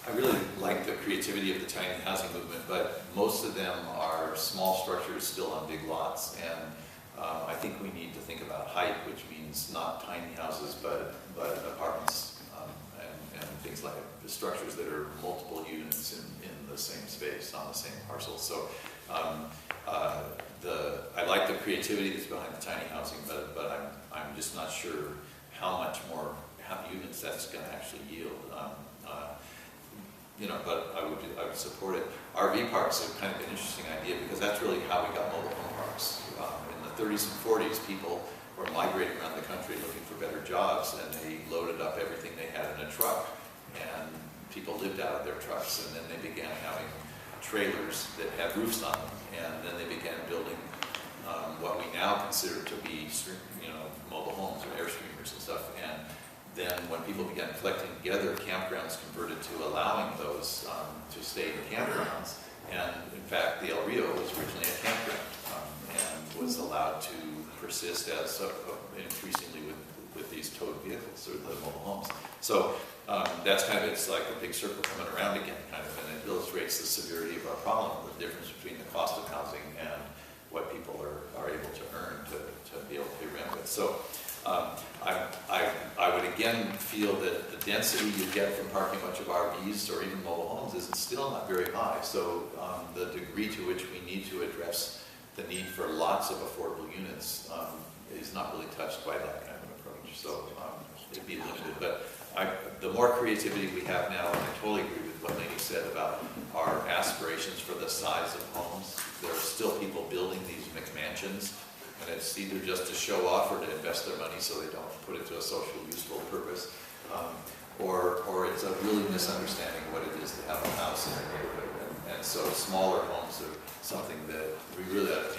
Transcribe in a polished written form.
I really like the creativity of the tiny housing movement, but most of them are small structures still on big lots, and I think we need to think about height, which means not tiny houses, but apartments and things like the structures that are multiple units in the same space on the same parcel. So I like the creativity that's behind the tiny housing, but I'm just not sure how much more units that's going to actually yield. You know, but I would support it. RV parks are kind of an interesting idea because that's really how we got mobile home parks. In the 30s and 40s, people were migrating around the country looking for better jobs, and they loaded up everything they had in a truck, and people lived out of their trucks, and then they began having trailers that had roofs on them, and then they began building what we now consider to be, you know, mobile homes or airstreamers and stuff. And then when people began collecting together, campgrounds converted to allowing those to stay in campgrounds. And in fact, the El Rio was originally a campground and was allowed to persist as increasingly with these towed vehicles or the mobile homes. So that's kind of, it's like a big circle coming around again, kind of, and it illustrates the severity of our problem, the difference between the cost of housing and what people are able to earn to be able to pay rent with. So I would again feel that the density you get from parking a bunch of RVs or even mobile homes is still not very high. So the degree to which we need to address the need for lots of affordable units is not really touched by that kind of approach. So it'd be limited. But the more creativity we have now, and I totally agree with what Lainey said about our aspirations for the size of homes. There are still people building these McMansions, and it's either just to show off or to invest their money so they don't put it to a social useful purpose, or it's a really misunderstanding what it is to have a house in a neighborhood. And so smaller homes are something that we really ought to